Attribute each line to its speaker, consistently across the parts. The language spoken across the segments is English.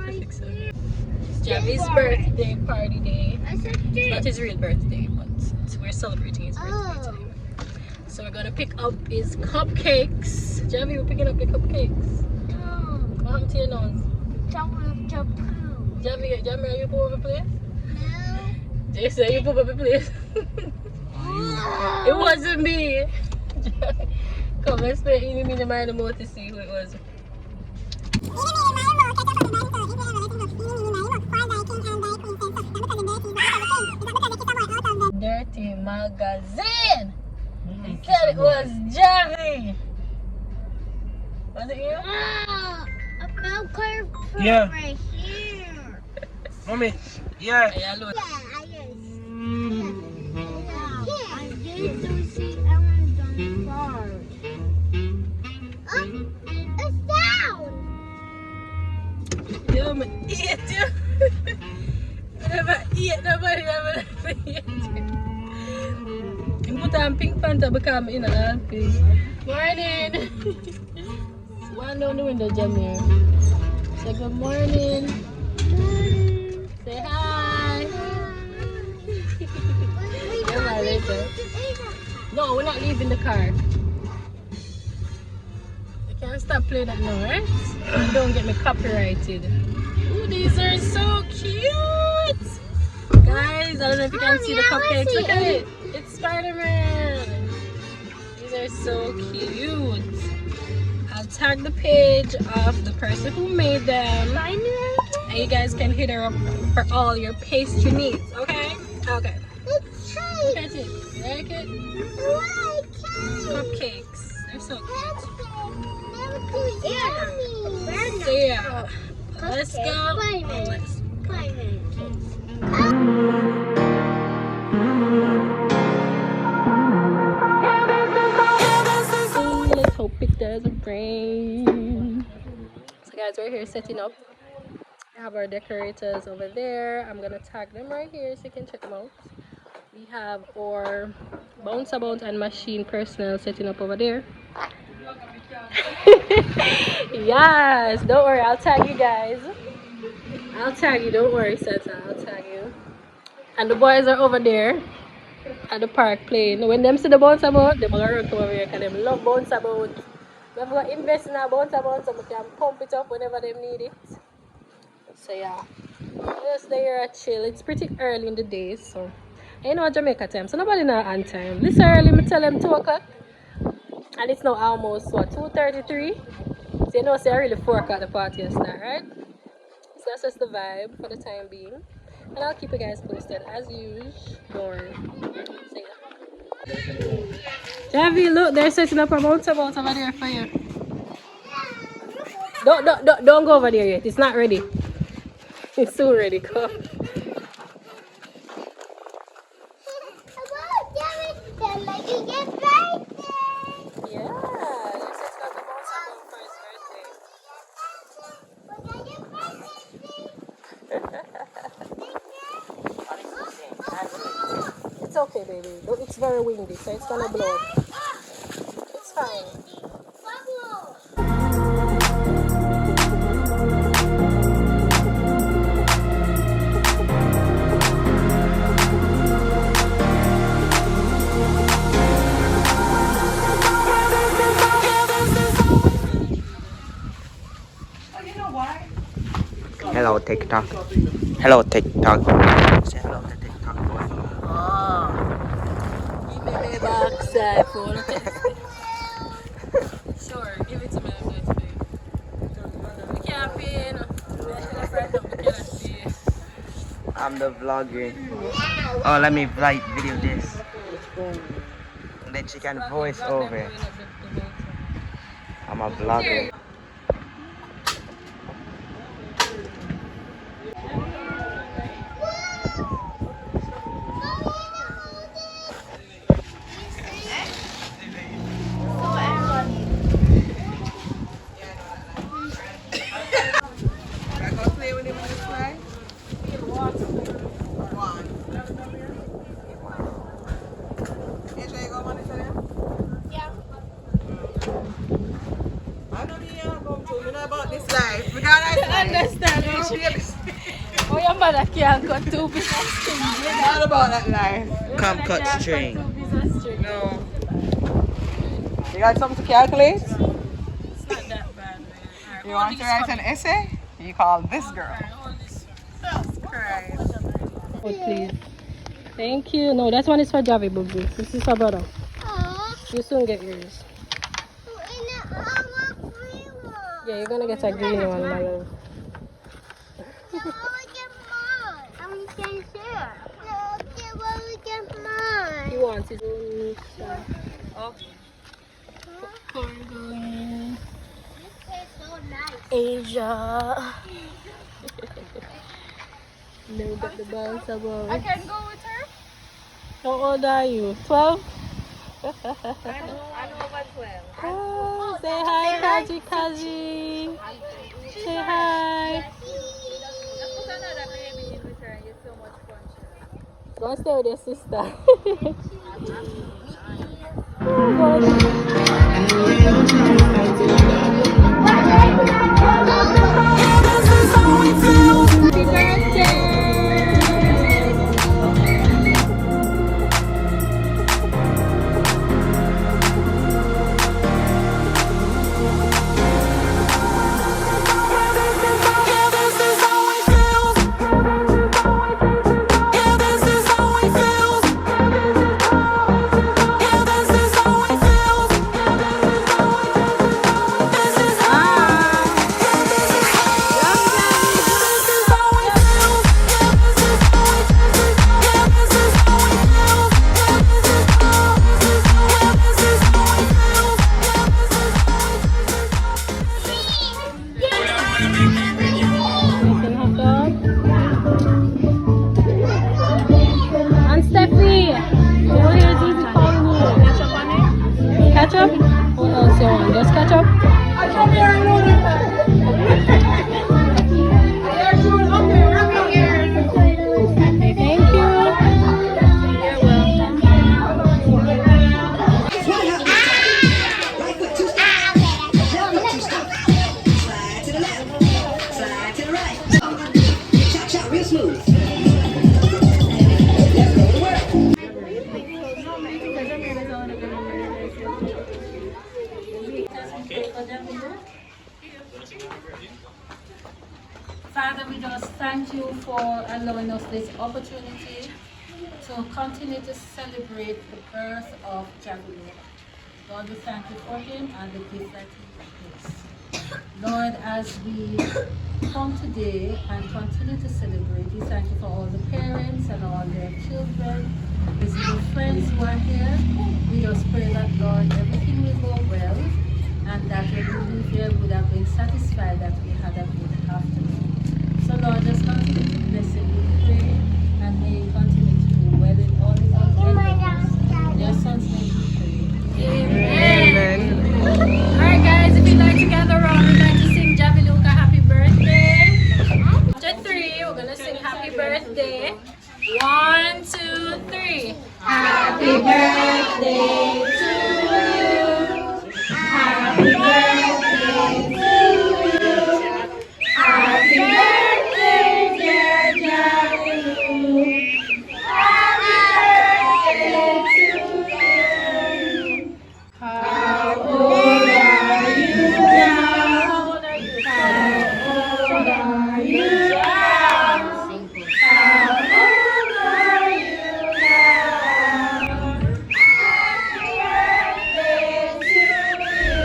Speaker 1: It's Javi's birthday party day. It's not his real birthday, but we're celebrating his birthday today. So we're gonna pick up his cupcakes. Javi, we're picking up your cupcakes. What happened to your nose? Javi, are you poop over place? No. Jason, you poop over place? It wasn't me. Come, let's play Eeny, Meeny, Miny, Moe to see who it was. Dirty magazine! He said it was Javi! Was it you?
Speaker 2: A milk carton right here.
Speaker 3: Mommy, yeah.
Speaker 2: I did see Ellen done hard. It's down!
Speaker 1: Yo, I'm gonna eat you! I never eat nobody, never eat you. You put on pink pants become in a pink. Morning! One down the window, Jamir. Say good morning. Say hi. Come on later. No, we're not leaving the car. You can't stop playing that now, right? Don't get me copyrighted. Ooh, these are so cute! Guys, I don't know if you can see the cupcakes. Look at it. It's Spider-Man. These are so cute. I'll tag the page of the person who made them. And you guys can hit her up for all your pastry needs, okay? Okay.
Speaker 2: It's
Speaker 1: Look at it. You like it? Cupcakes. They're so cute. So yeah. Let's go. Let's hope it doesn't rain. So guys, we're here setting up. We have our decorators over there. I'm gonna tag them right here so you can check them out. We have our bounce about and machine personnel setting up over there. Yes, don't worry, I'll tag you guys. I'll tag you, don't worry, Santa, I'll tag you. And the boys are over there at the park playing. When them see the bounce about, they're gonna run come over here because they love bounce about. We have to invest in a bounce about so we can pump it up whenever they need it. So yeah, just there at chill. It's pretty early in the day, so you know Jamaica time, so nobody know on time. This early, me tell them 2 o'clock. And it's now almost what, 2:33? So you know, say so really 4 o'clock the party will start, right? So that's just the vibe for the time being. And I'll keep you guys posted as usual. Don't worry. So yeah. Javi, look, they're setting up a bounce about over there for you. Don't go over there yet. It's not ready. It's soon ready. Come. It's okay, baby. It's very windy, so it's gonna blow. It's fine.
Speaker 3: Hello, TikTok. Hello, TikTok. Say hello to TikTok.
Speaker 1: Oh. Give me my backside phone. Sure, give it to me. I'm going to pay. You can't pay, no.
Speaker 3: I'm the vlogger. Oh, let me video this. Then she can voice over. I'm a vlogger.
Speaker 1: Understand. Oh, your mother can't cut 2 pieces of string.
Speaker 4: What about that life?
Speaker 3: Come cut string.
Speaker 4: No. You got something to calculate?
Speaker 1: It's not that bad, man.
Speaker 4: You want to write an essay? You call this girl. Christ.
Speaker 1: Oh, please. Thank you. No, that one is for Javi, Boogie. This is for brother. You soon get yours. Yeah, you're gonna get a green one, my love. He wants his own stuff. Going Asia. No, but the bounce above.
Speaker 2: I can go with her.
Speaker 1: How old are you? 12?
Speaker 2: I'm over 12.
Speaker 1: Oh, say hi, Kaji Kaji. Say hi. Go and stay with your sister. Oh, happy birthday! Ketchup? What else you want? Just ketchup? Okay, thank you. You're welcome.
Speaker 5: Slide to the left, slide to the right. Chop, chop, real smooth.
Speaker 1: Father, we just thank you for allowing us this opportunity to continue to celebrate the birth of Javi. Lord, we thank you for him and the gift that he is. Lord, as we come today and continue to celebrate, we thank you for all the parents and all their children, visiting friends who are here. We just pray that, Lord, everything will go well and that when we leave here, we would have been satisfied that we had a good afternoon. So Lord, just continue to bless him, we pray, and may he continue to do well in all his endeavors. In your son's name we pray. Amen. Alright guys, if you'd like to gather around, we'd like to sing Javi Luca happy birthday. After 3, we're gonna sing happy birthday. 1, 2, 3. Happy birthday to you. Happy birthday to you. Happy birthday, dear Javi. Happy birthday to you. How old are you now? How old are you? How old are you now? How old are you now? Happy birthday to you.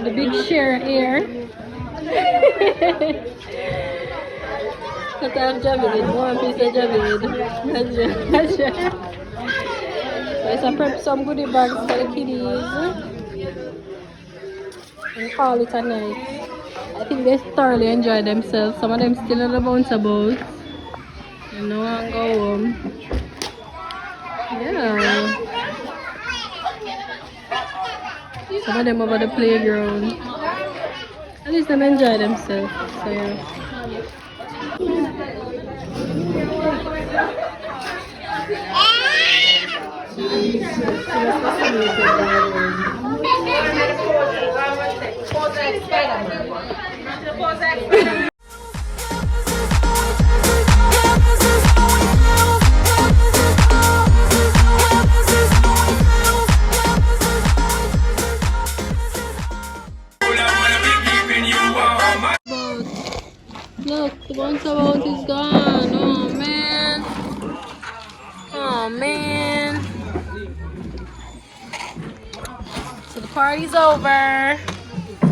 Speaker 1: The big share here. Cut off Javid, one piece of Javid. prep some goodie bags for the kiddies and call it a night. I think they thoroughly enjoy themselves. Some of them still on the bouncer boat. And now I go home. Yeah. Some of them over the playground. At least them enjoy themselves. So yeah. Look, the bouncer boat is gone. Oh man. Oh man. So the party's over.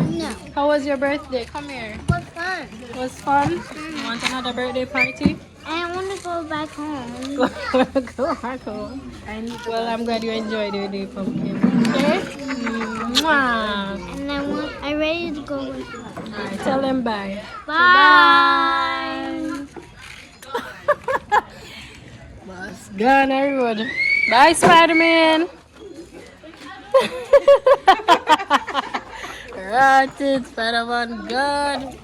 Speaker 6: No.
Speaker 1: How was your birthday? Come here.
Speaker 6: What fun.
Speaker 1: It was fun? You want another birthday party?
Speaker 6: I want to go back home.
Speaker 1: Go back home. Well, I'm glad you enjoyed your day, pumpkin. Okay? Mwah.
Speaker 6: And I'm ready to go with you.
Speaker 1: Alright, tell them bye.
Speaker 6: Bye.
Speaker 1: Boss gone everyone. Bye, Spider-Man. Rotted, Spider-Man gone.